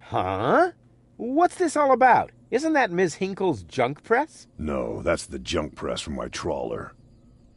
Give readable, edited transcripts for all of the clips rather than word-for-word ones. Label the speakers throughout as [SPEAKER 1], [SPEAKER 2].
[SPEAKER 1] Huh? What's this all about? Isn't that Ms. Hinkle's junk press?
[SPEAKER 2] No, that's the junk press from my trawler.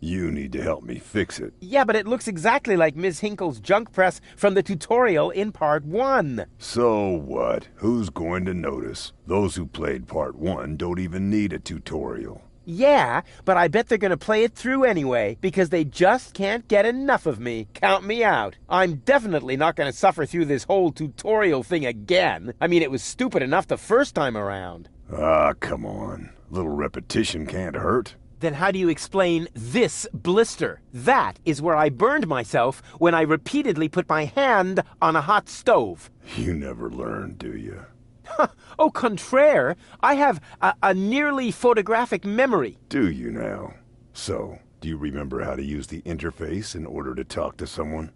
[SPEAKER 2] You need to help me fix it.
[SPEAKER 1] Yeah, but it looks exactly like Ms. Hinkle's junk press from the tutorial in Part 1.
[SPEAKER 2] So what? Who's going to notice? Those who played Part 1 don't even need a tutorial.
[SPEAKER 1] Yeah, but I bet they're gonna play it through anyway, because they just can't get enough of me. Count me out. I'm definitely not gonna suffer through this whole tutorial thing again. I mean, it was stupid enough the first time around.
[SPEAKER 2] Ah, come on. A little repetition can't hurt.
[SPEAKER 1] Then how do you explain this blister? That is where I burned myself when I repeatedly put my hand on a hot stove.
[SPEAKER 2] You never learn, do you?
[SPEAKER 1] Au contraire, I have a nearly photographic memory.
[SPEAKER 2] Do you now? So, do you remember how to use the interface in order to talk to someone?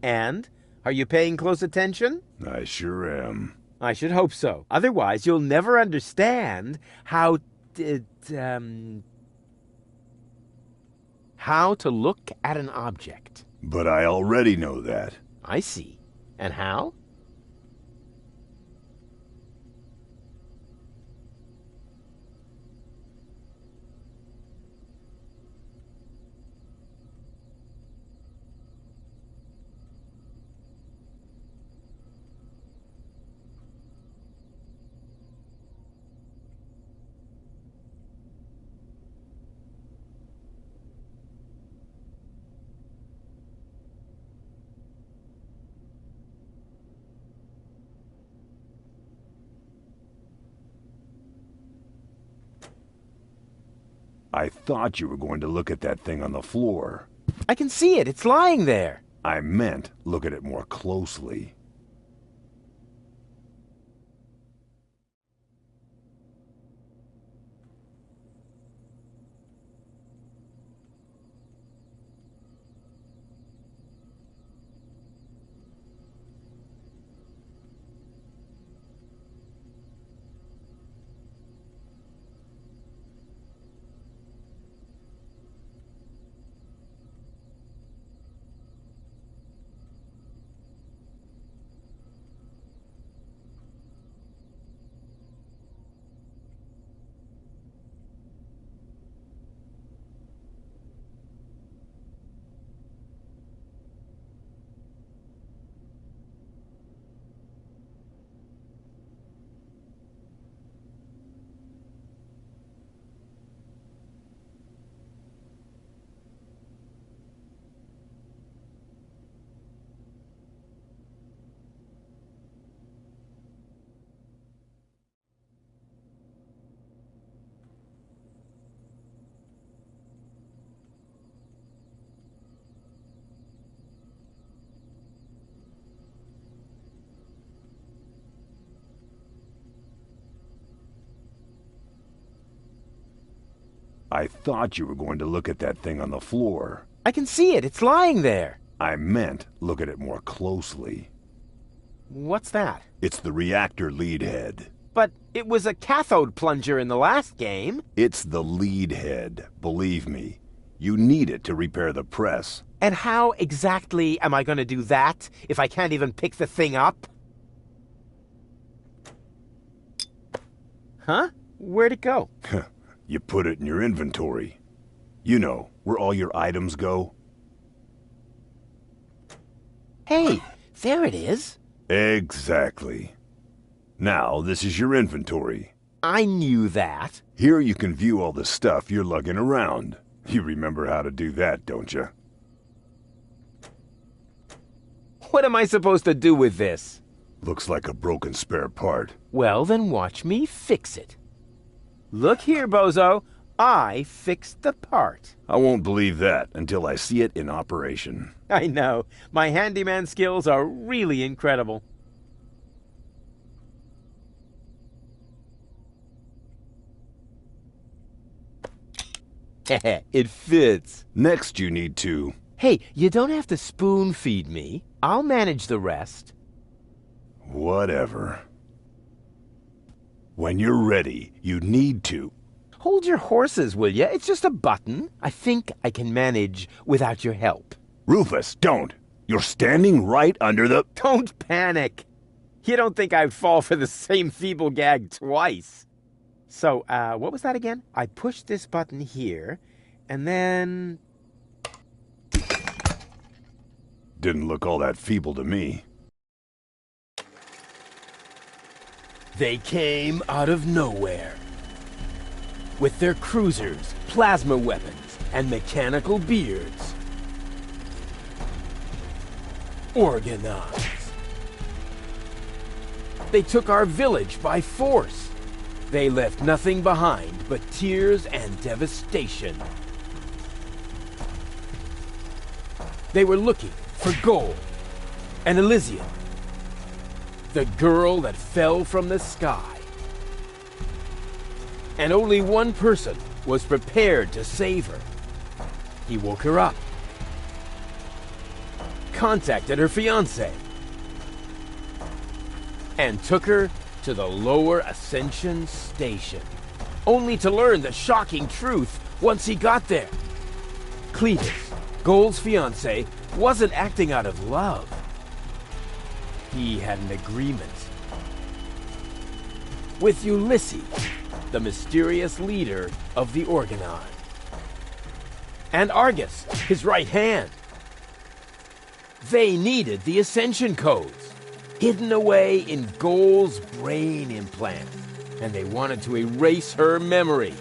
[SPEAKER 1] And? Are you paying close attention?
[SPEAKER 2] I sure am.
[SPEAKER 1] I should hope so. Otherwise, you'll never understand how to look at an object.
[SPEAKER 2] But I already know that.
[SPEAKER 1] I see. And how?
[SPEAKER 2] I thought you were going to look at that thing on the floor.
[SPEAKER 1] I can see it. It's lying there.
[SPEAKER 2] I meant look at it more closely. I thought you were going to look at that thing on the floor.
[SPEAKER 1] I can see it. It's lying there.
[SPEAKER 2] I meant look at it more closely.
[SPEAKER 1] What's that?
[SPEAKER 2] It's the reactor lead head.
[SPEAKER 1] But it was a cathode plunger in the last game.
[SPEAKER 2] It's the lead head, believe me. You need it to repair the press.
[SPEAKER 1] And how exactly am I going to do that if I can't even pick the thing up? Huh? Where'd it go?
[SPEAKER 2] You put it in your inventory. You know, where all your items go.
[SPEAKER 1] Hey, there it is.
[SPEAKER 2] Exactly. Now, this is your inventory.
[SPEAKER 1] I knew that.
[SPEAKER 2] Here you can view all the stuff you're lugging around. You remember how to do that, don't you?
[SPEAKER 1] What am I supposed to do with this?
[SPEAKER 2] Looks like a broken spare part.
[SPEAKER 1] Well, then watch me fix it. Look here, bozo. I fixed the part.
[SPEAKER 2] I won't believe that until I see it in operation.
[SPEAKER 1] I know. My handyman skills are really incredible. It fits.
[SPEAKER 2] Next you need to...
[SPEAKER 1] Hey, you don't have to spoon feed me. I'll manage the rest.
[SPEAKER 2] Whatever. When you're ready, you need to...
[SPEAKER 1] Hold your horses, will ya? It's just a button. I think I can manage without your help.
[SPEAKER 2] Rufus, don't! You're standing right under the...
[SPEAKER 1] Don't panic. You don't think I'd fall for the same feeble gag twice. So, what was that again? I push this button here, and then...
[SPEAKER 2] Didn't look all that feeble to me.
[SPEAKER 1] They came out of nowhere. With their cruisers, plasma weapons, and mechanical beards. Organized. They took our village by force. They left nothing behind but tears and devastation. They were looking for gold and Elysium, the girl that fell from the sky. And only one person was prepared to save her. He woke her up, contacted her fiancé, and took her to the lower Ascension station, only to learn the shocking truth once he got there. Cletus, Gold's fiancé, wasn't acting out of love. He had an agreement with Ulysses, the mysterious leader of the Organon, and Argus, his right hand. They needed the Ascension codes, hidden away in Gold's brain implant, and they wanted to erase her memory.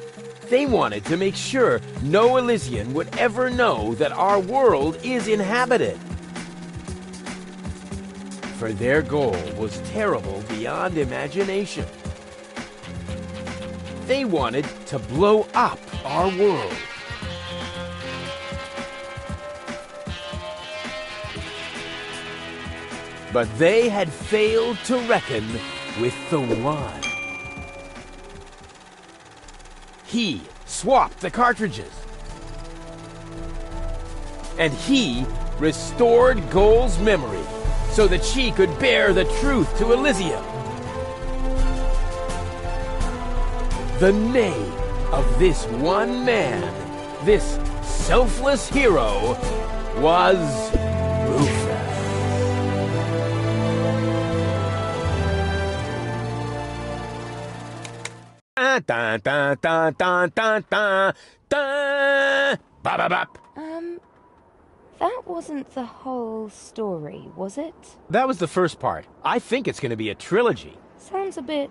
[SPEAKER 1] They wanted to make sure no Elysian would ever know that our world is inhabited. For their goal was terrible beyond imagination. They wanted to blow up our world. But they had failed to reckon with the One. He swapped the cartridges. And he restored Gold's memory so that she could bear the truth to Elysium. The name of this one man, this selfless hero, was Rufus. Dun, dun, dun, dun, dun, dun, dun. Ba-ba-bop.
[SPEAKER 3] That wasn't the whole story, was it?
[SPEAKER 1] That was the first part. I think it's going to be a trilogy.
[SPEAKER 3] Sounds a bit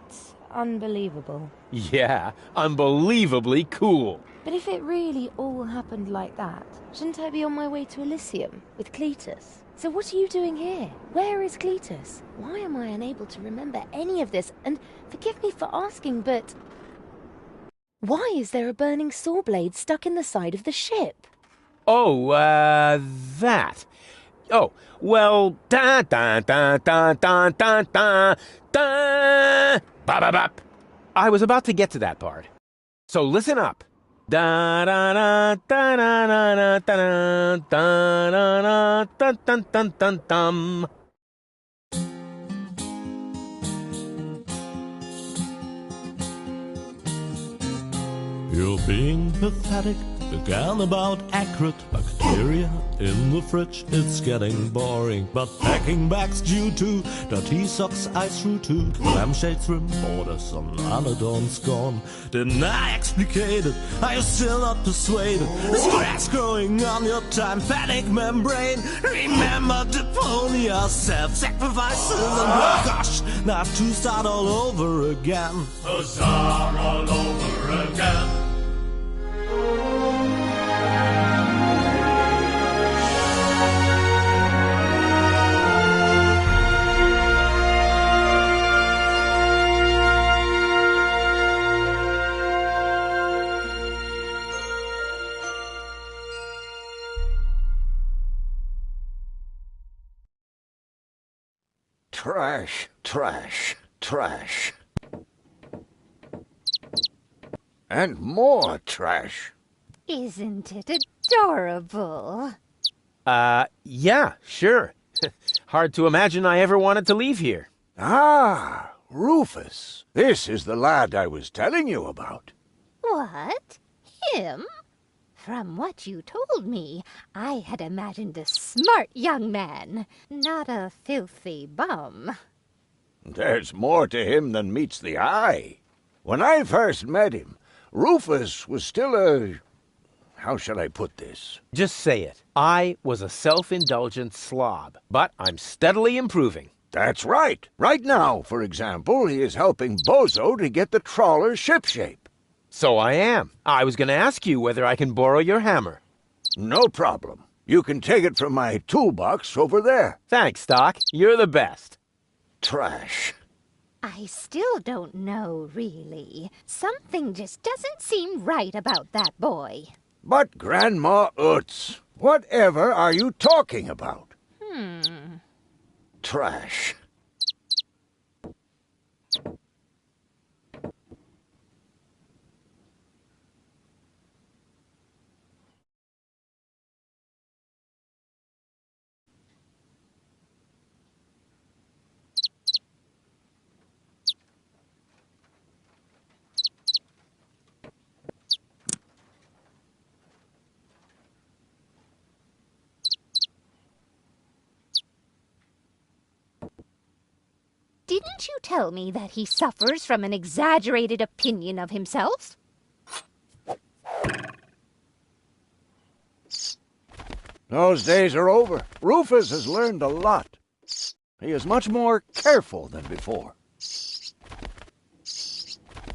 [SPEAKER 3] unbelievable.
[SPEAKER 1] Yeah, unbelievably cool.
[SPEAKER 3] But if it really all happened like that, shouldn't I be on my way to Elysium with Cletus? So what are you doing here? Where is Cletus? Why am I unable to remember any of this? And forgive me for asking, but... why is there a burning saw blade stuck in the side of the ship?
[SPEAKER 1] Oh, that. Oh, well, da-da-da-da-da-da-da, ba-ba-bop. I was about to get to that part. So listen up. Da-da-da-da-da-da-da-da-da-da-da-dum-dum-dum-dum.
[SPEAKER 4] You're being pathetic, again about accurate bacteria. cafeteria, in the fridge, it's getting boring. But packing bags due to dirty socks I threw to lampshades, rim borders on Anadon's gone. Didn't I explicate it? Are you still not persuaded? Is grass growing on your tympanic membrane? Remember Deponia, self-sacrifices and gosh, now I have to start all over again.
[SPEAKER 5] Start all over again.
[SPEAKER 6] Trash, trash, trash. And more trash.
[SPEAKER 7] Isn't it adorable?
[SPEAKER 1] Yeah, sure. Hard to imagine I ever wanted to leave here.
[SPEAKER 6] Ah, Rufus. This is the lad I was telling you about.
[SPEAKER 7] What? Him? From what you told me, I had imagined a smart young man, not a filthy bum.
[SPEAKER 6] There's more to him than meets the eye. When I first met him, Rufus was still a... How shall I put this?
[SPEAKER 1] Just say it. I was a self-indulgent slob, but I'm steadily improving.
[SPEAKER 6] That's right. Right now, for example, he is helping Bozo to get the trawler shipshape.
[SPEAKER 1] So I am. I was going to ask you whether I can borrow your hammer.
[SPEAKER 6] No problem. You can take it from my toolbox over there.
[SPEAKER 1] Thanks, Doc. You're the best.
[SPEAKER 6] Trash.
[SPEAKER 7] I still don't know, really. Something just doesn't seem right about that boy.
[SPEAKER 6] But Grandma Utz, whatever are you talking about? Trash.
[SPEAKER 7] Didn't you tell me that he suffers from an exaggerated opinion of himself?
[SPEAKER 6] Those days are over. Rufus has learned a lot. He is much more careful than before.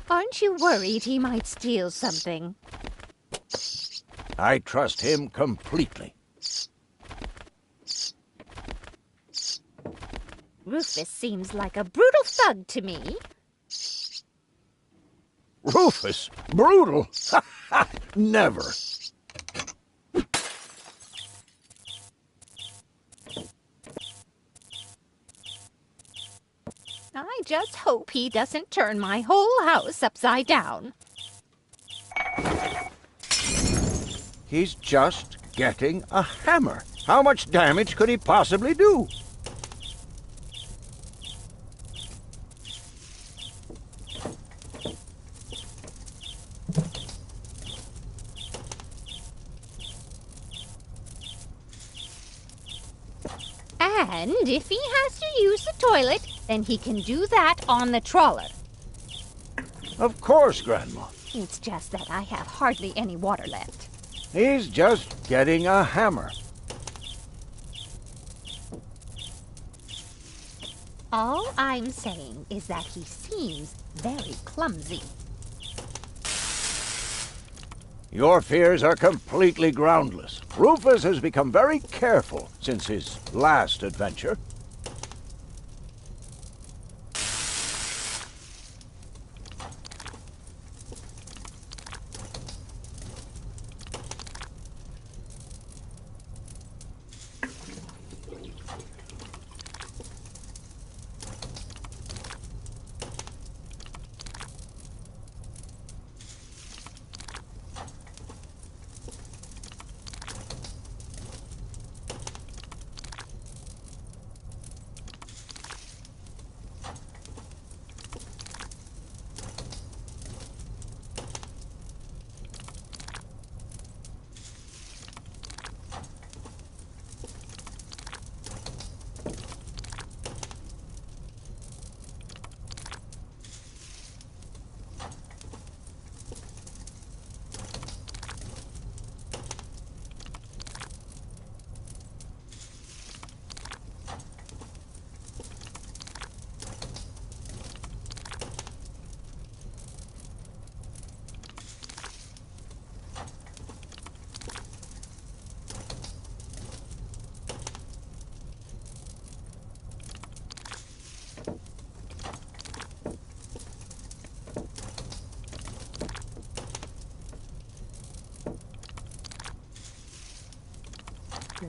[SPEAKER 7] Aren't you worried he might steal something?
[SPEAKER 6] I trust him completely.
[SPEAKER 7] Rufus seems like a brutal thug to me.
[SPEAKER 6] Rufus? Brutal? Never.
[SPEAKER 7] I just hope he doesn't turn my whole house upside down.
[SPEAKER 6] He's just getting a hammer. How much damage could he possibly do?
[SPEAKER 7] And if he has to use the toilet, then he can do that on the trawler.
[SPEAKER 6] Of course, Grandma.
[SPEAKER 7] It's just that I have hardly any water left.
[SPEAKER 6] He's just getting a hammer.
[SPEAKER 7] All I'm saying is that he seems very clumsy.
[SPEAKER 6] Your fears are completely groundless. Rufus has become very careful since his last adventure.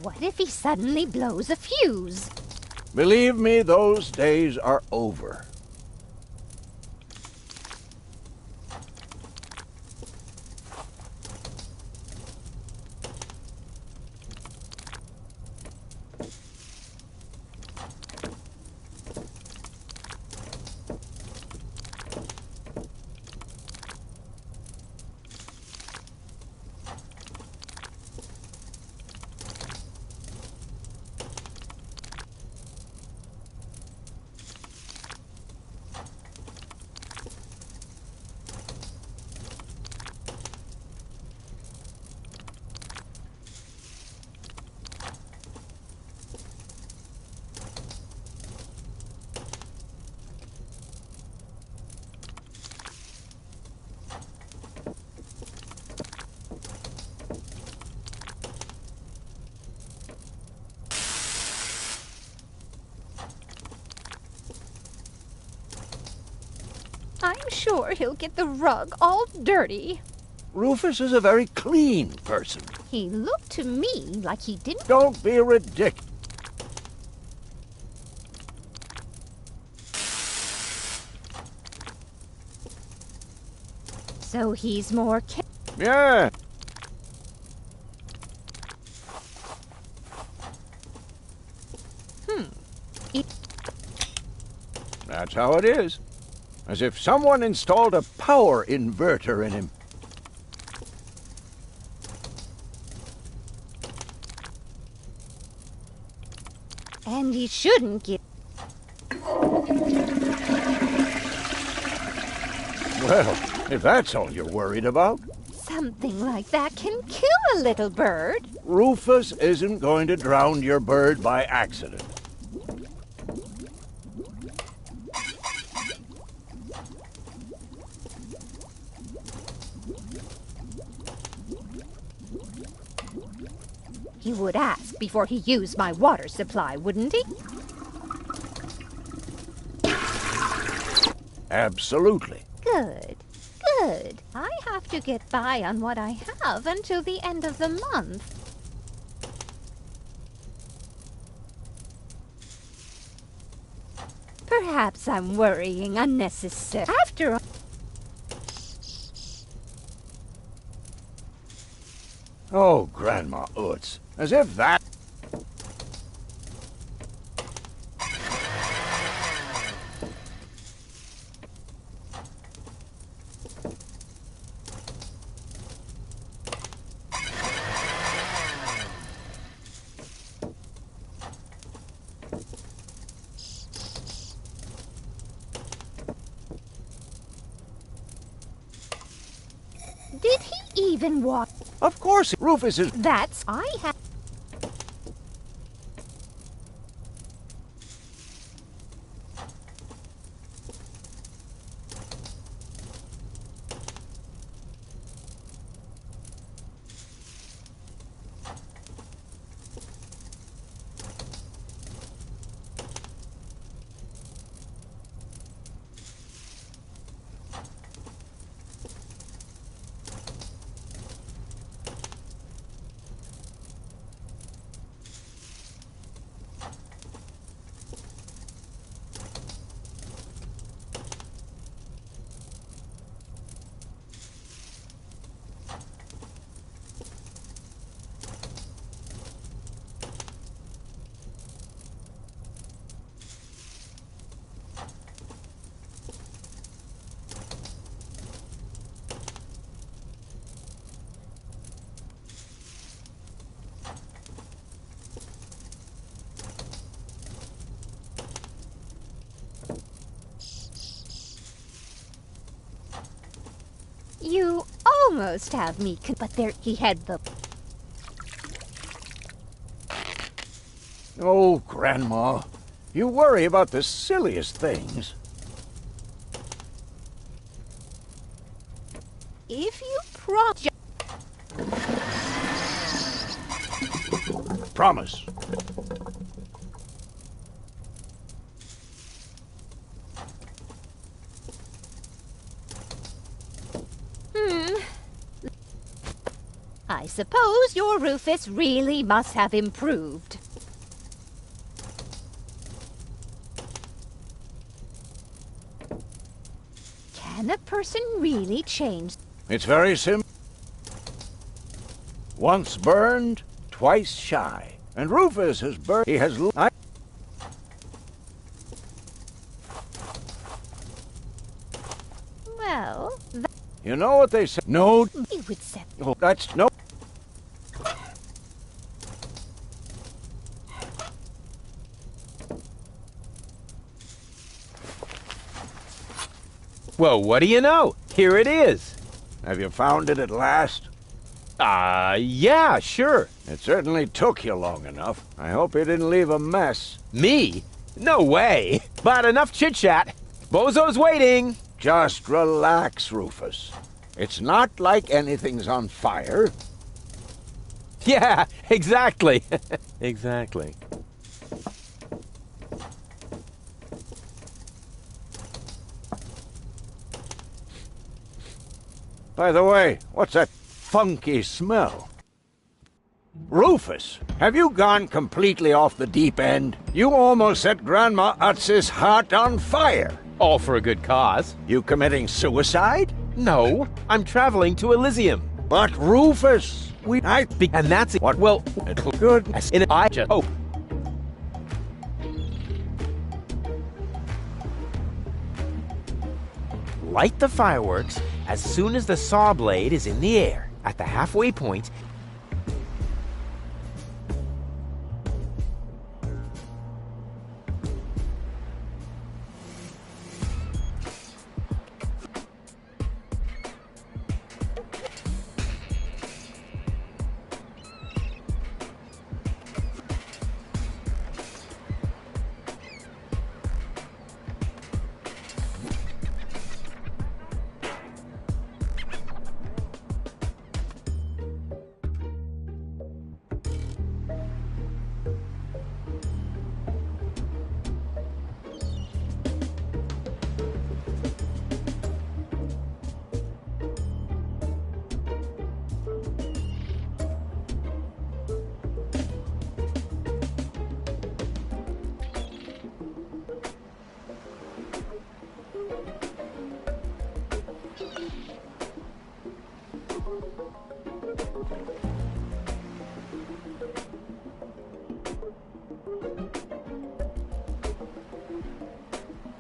[SPEAKER 7] What if he suddenly blows a fuse?
[SPEAKER 6] Believe me, those days are over.
[SPEAKER 7] I'm sure he'll get the rug all dirty.
[SPEAKER 6] Rufus is a very clean person.
[SPEAKER 7] He looked to me like he didn't.
[SPEAKER 6] Don't be ridiculous.
[SPEAKER 7] So he's more
[SPEAKER 6] Yeah. That's how it is. As if someone installed a power inverter in him.
[SPEAKER 7] And he shouldn't get.
[SPEAKER 6] Well, if that's all you're worried about,
[SPEAKER 7] Something like that can kill a little bird.
[SPEAKER 6] Rufus isn't going to drown your bird by accident.
[SPEAKER 7] He would ask before he used my water supply, wouldn't he?
[SPEAKER 6] Absolutely.
[SPEAKER 7] Good. Good. I have to get by on what I have until the end of the month. Perhaps I'm worrying unnecessarily. After all...
[SPEAKER 6] Oh, Grandma Utz. As if that...
[SPEAKER 7] Did he even walk?
[SPEAKER 6] Of course, Rufus is...
[SPEAKER 7] That's... I have... You almost have me, but there he had the...
[SPEAKER 6] Oh, Grandma. You worry about the silliest things.
[SPEAKER 7] If you
[SPEAKER 6] Promise.
[SPEAKER 7] I suppose your Rufus really must have improved. Can a person really change?
[SPEAKER 6] It's very simple. Once burned, twice shy. And Rufus has burned. He has.
[SPEAKER 7] Well,
[SPEAKER 6] You know what they say? No.
[SPEAKER 7] he would say.
[SPEAKER 6] Oh, that's no.
[SPEAKER 1] Well, what do you know? Here it is.
[SPEAKER 6] Have you found it at last?
[SPEAKER 1] Yeah, sure.
[SPEAKER 6] It certainly took you long enough. I hope you didn't leave a mess.
[SPEAKER 1] Me? No way. But enough chit-chat. Bozo's waiting.
[SPEAKER 6] Just relax, Rufus. It's not like anything's on fire.
[SPEAKER 1] Yeah, exactly. Exactly.
[SPEAKER 6] By the way, what's that funky smell? Rufus, have you gone completely off the deep end? You almost set Grandma Utz's heart on fire.
[SPEAKER 1] All for a good cause.
[SPEAKER 6] You committing suicide?
[SPEAKER 1] No, I'm traveling to Elysium.
[SPEAKER 6] But Rufus,
[SPEAKER 1] And that's it.
[SPEAKER 6] What?
[SPEAKER 1] Well,
[SPEAKER 6] Good.
[SPEAKER 1] I just hope. Light the fireworks as soon as the saw blade is in the air. At the halfway point,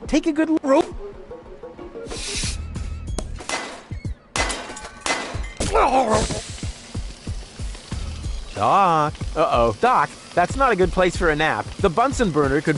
[SPEAKER 1] take a good rope. Doc. Uh-oh. Doc, that's not a good place for a nap. The Bunsen burner could...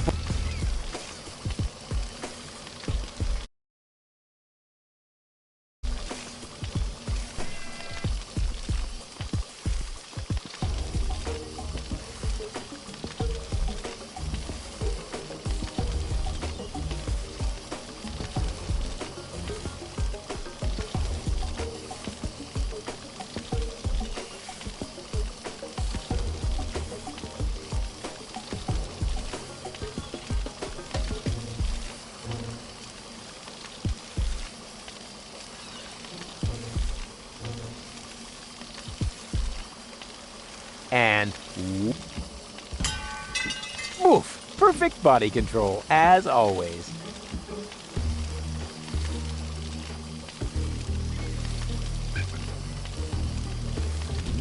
[SPEAKER 1] And... Woof! Perfect body control, as always.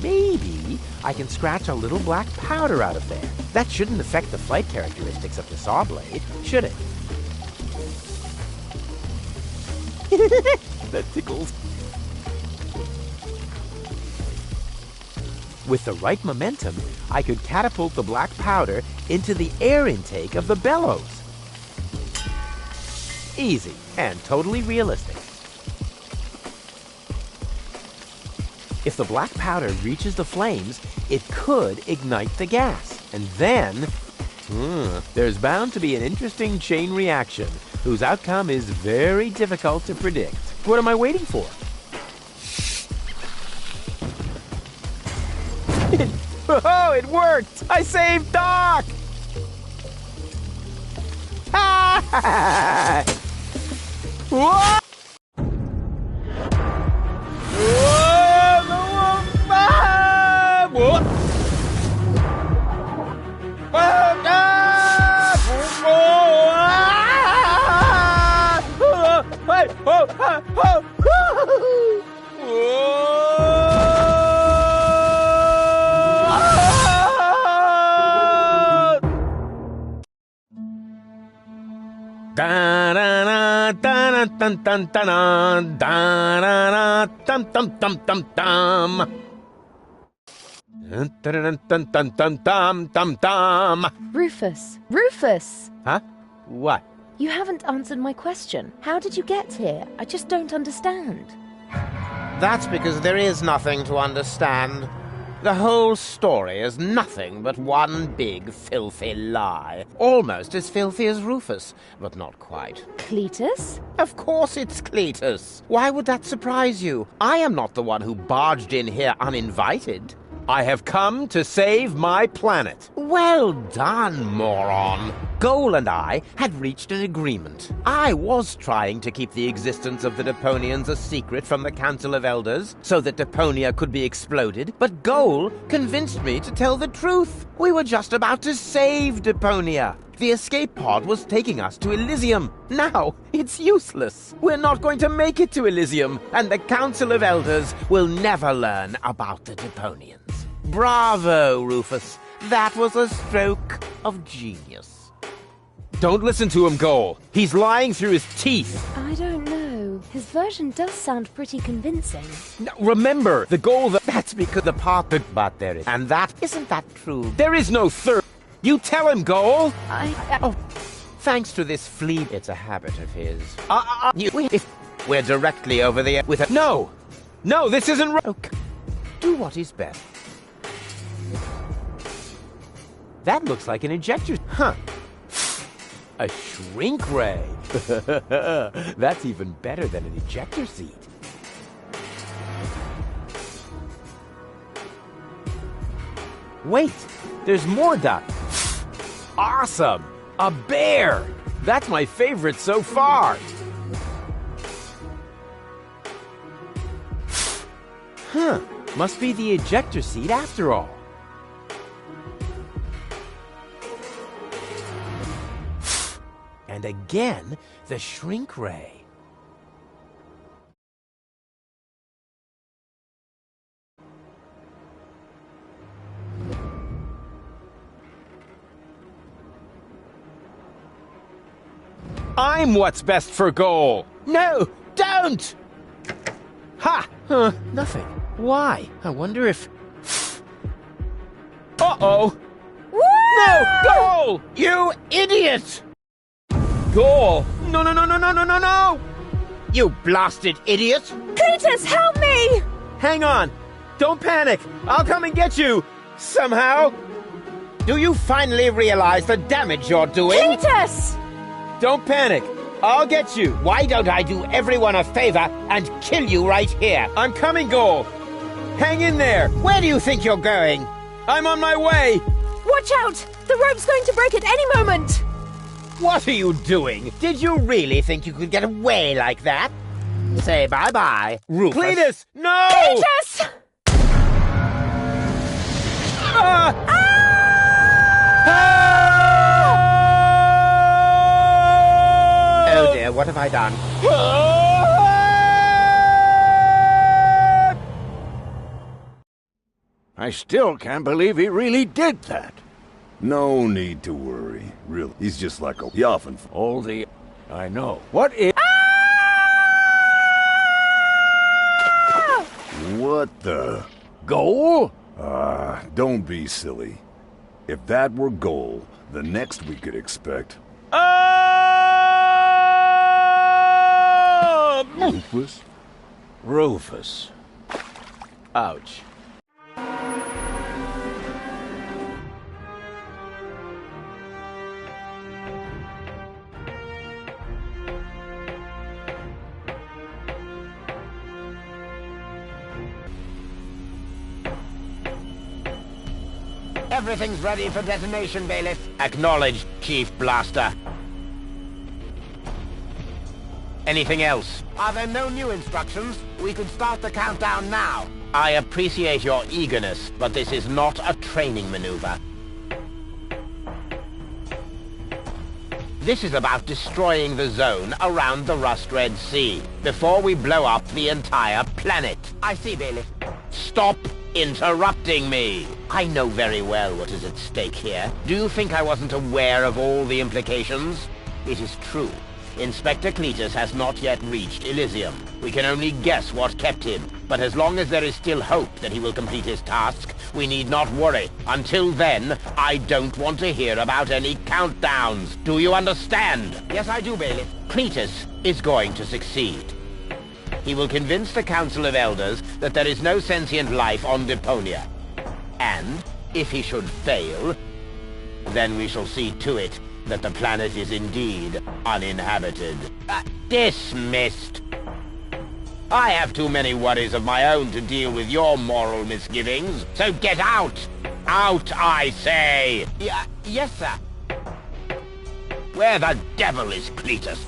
[SPEAKER 1] Maybe I can scratch a little black powder out of there. That shouldn't affect the flight characteristics of the saw blade, should it? That tickles. With the right momentum, I could catapult the black powder into the air intake of the bellows. Easy and totally realistic. If the black powder reaches the flames, it could ignite the gas. And then, there's bound to be an interesting chain reaction whose outcome is very difficult to predict. What am I waiting for? Oh, it worked! I saved Doc! Ha! Whoa! Whoa! oh, ah, oh, woo-hoo-hoo. Da-na-na, da-na-dun-dun-dun-dun, da-na-na, dum-dum-dum-dum-dum. Dum-dum-dum-dum-dum-dum.
[SPEAKER 3] Rufus! Rufus!
[SPEAKER 1] Huh? What?
[SPEAKER 3] You haven't answered my question. How did you get here? I just don't understand.
[SPEAKER 1] That's because there is nothing to understand. The whole story is nothing but one big, filthy lie. Almost as filthy as Rufus, but not quite.
[SPEAKER 3] Cletus?
[SPEAKER 1] Of course it's Cletus. Why would that surprise you? I am not the one who barged in here uninvited. I have come to save my planet. Well done, moron. Goal and I had reached an agreement. I was trying to keep the existence of the Deponians a secret from the Council of Elders so that Deponia could be exploded, but Goal convinced me to tell the truth. We were just about to save Deponia. The escape pod was taking us to Elysium. Now, it's useless. We're not going to make it to Elysium, and the Council of Elders will never learn about the Deponians. Bravo, Rufus. That was a stroke of genius. Don't listen to him, Goal. He's lying through his teeth.
[SPEAKER 3] I don't know. His version does sound pretty convincing.
[SPEAKER 1] Now, remember, the Goal, that's because the part that... But there is... And that... Isn't that true? There is no third... You tell him, Goal! Oh, thanks to this flea... It's a habit of his. If we're directly over the... With a... No! No, this isn't right. Okay. Do what is best. That looks like an ejector... Huh. A shrink ray. That's even better than an ejector seat. Wait, there's more ducks. Awesome! A bear! That's my favorite so far. Huh, must be the ejector seat after all. And again, the shrink ray. I'm what's best for Goal. No, don't! Ha! Huh, nothing. Why? I wonder if... Uh-oh! No! Goal! You idiot! Goal! No, no, no, no, no, no, no, no! You blasted idiot!
[SPEAKER 3] Cletus, help me!
[SPEAKER 1] Hang on! Don't panic! I'll come and get you! Somehow! Do you finally realize the damage you're doing?
[SPEAKER 3] Cletus!
[SPEAKER 1] Don't panic! I'll get you! Why don't I do everyone a favor and kill you right here? I'm coming, Goal! Hang in there! Where do you think you're going? I'm on my way!
[SPEAKER 3] Watch out! The rope's going to break at any moment!
[SPEAKER 1] What are you doing? Did you really think you could get away like that? Say bye-bye, Rufus. Cletus! No!
[SPEAKER 3] Cletus!
[SPEAKER 1] Ah! Oh dear, what have I done?
[SPEAKER 6] I still can't believe he really did that.
[SPEAKER 2] No need to worry. Really, he's just like a... He often...
[SPEAKER 6] All the... I know. What is...
[SPEAKER 2] What the...
[SPEAKER 6] Goal?
[SPEAKER 2] Don't be silly. If that were Goal, the next we could expect... Rufus?
[SPEAKER 6] Rufus.
[SPEAKER 1] Ouch. Everything's ready for detonation, Bailiff. Acknowledged, Chief Blaster. Anything else? Are there no new instructions? We could start the countdown now. I appreciate your eagerness, but this is not a training maneuver. This is about destroying the zone around the Rust-Red Sea before we blow up the entire planet. I see, Bailiff. Stop interrupting me. I know very well what is at stake here. Do you think I wasn't aware of all the implications? It is true. Inspector Cletus has not yet reached Elysium. We can only guess what kept him, but as long as there is still hope that he will complete his task, we need not worry. Until then, I don't want to hear about any countdowns. Do you understand? Yes, I do, Bailiff. Cletus is going to succeed. He will convince the Council of Elders that there is no sentient life on Deponia. And, if he should fail, then we shall see to it that the planet is indeed uninhabited. Dismissed. I have too many worries of my own to deal with your moral misgivings, so get out! Out, I say! Yes, sir. Where the devil is Cletus?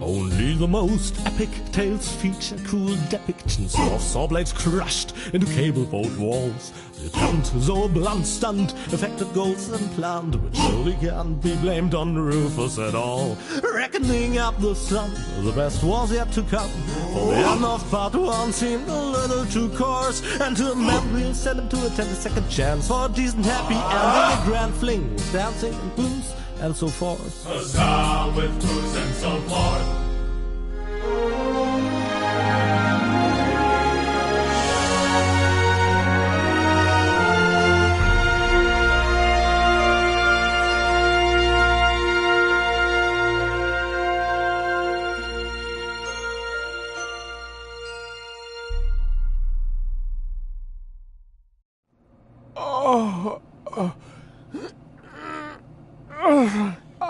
[SPEAKER 4] Only the most epic tales feature cool depictions of saw blades crushed into cable-boat walls. The attempt, though a blunt stunt, affected goals and planned, which surely can't be blamed on Rufus at all. Reckoning up the sum, the best was yet to come. For the end of part one seemed a little too coarse, and to a man we'll send him to attend a second chance for a decent happy ending. A grand fling with dancing and booze and so forth.
[SPEAKER 5] A star with booze and so forth.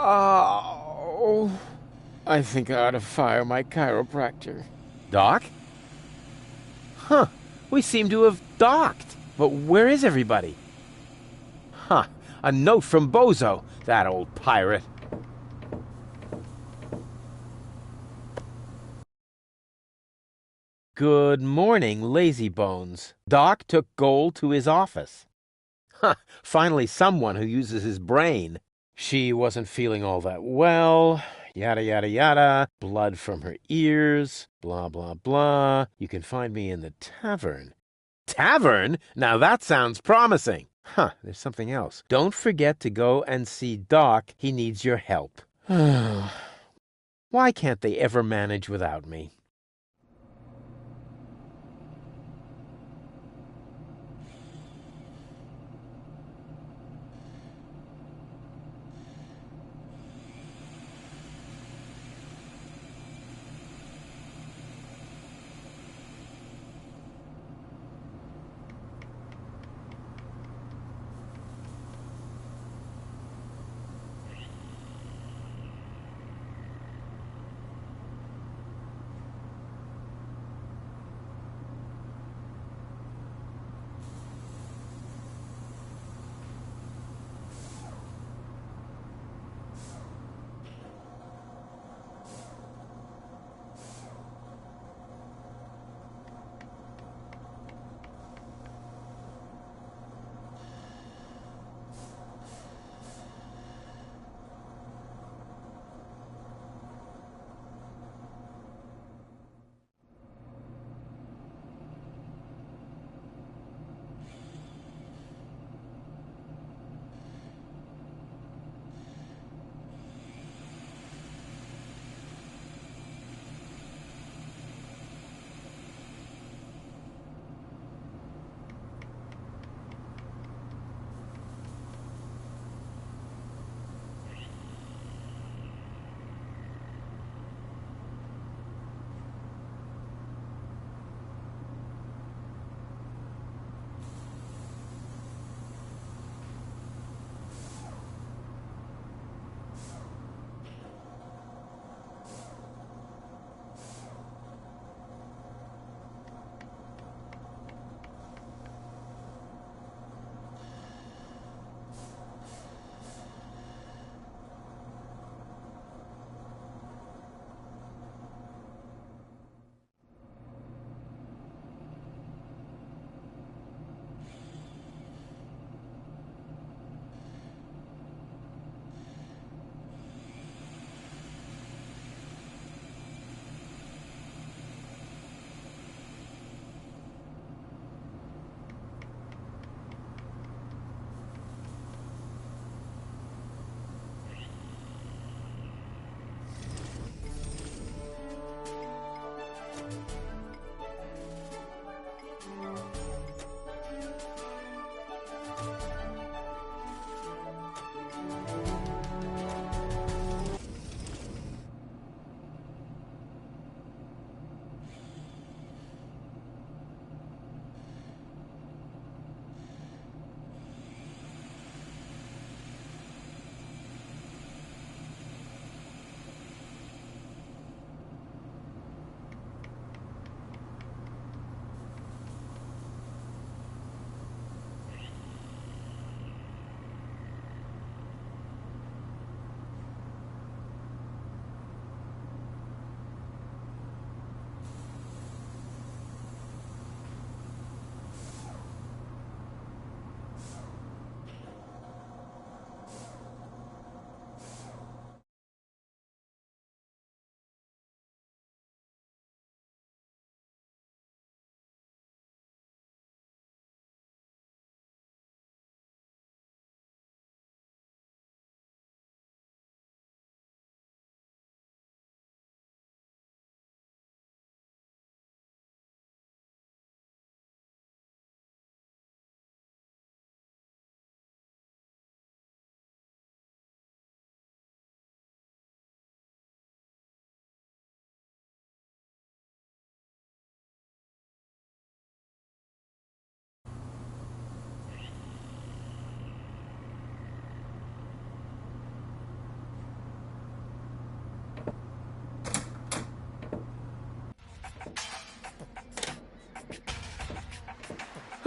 [SPEAKER 1] Oh, I think I ought to fire my chiropractor. Doc? Huh, we seem to have docked. But where is everybody? Huh, a note from Bozo, that old pirate. Good morning, lazy bones. Doc took Gold to his office. Huh, finally someone who uses his brain. She wasn't feeling all that well, yada yada yada, blood from her ears, blah blah blah. You can find me in the tavern. Tavern? Now that sounds promising. Huh, there's something else. Don't forget to go and see Doc. He needs your help. Why can't they ever manage without me?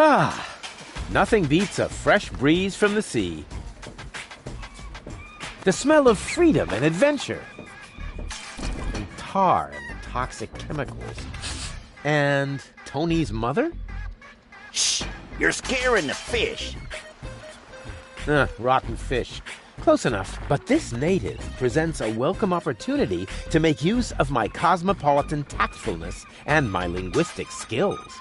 [SPEAKER 1] Ah, nothing beats a fresh breeze from the sea. The smell of freedom and adventure. And tar and toxic chemicals. And Tony's mother?
[SPEAKER 6] Shh! You're scaring the fish.
[SPEAKER 1] Rotten fish. Close enough. But this native presents a welcome opportunity to make use of my cosmopolitan tactfulness and my linguistic skills.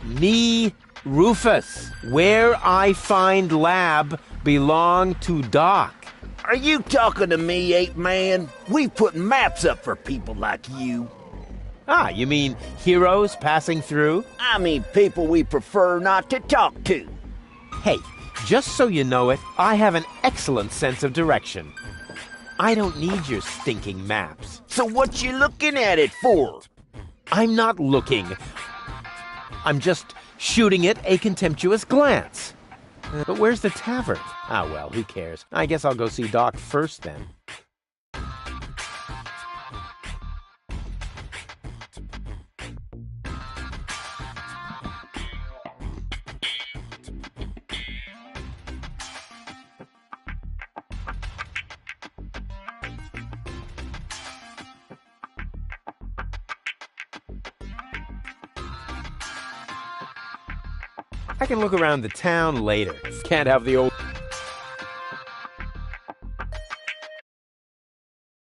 [SPEAKER 1] Me, Rufus, where I find lab belong to Doc.
[SPEAKER 6] Are you talking to me, ape man? We put maps up for people like you.
[SPEAKER 1] Ah, you mean heroes passing through?
[SPEAKER 6] I mean people we prefer not to talk to.
[SPEAKER 1] Hey, just so you know it, I have an excellent sense of direction. I don't need your stinking maps.
[SPEAKER 6] So what you looking at it for?
[SPEAKER 1] I'm not looking. I'm just shooting it a contemptuous glance. But where's the tavern? Ah, well, who cares? I guess I'll go see Doc first, then. I can look around the town later. Can't have the old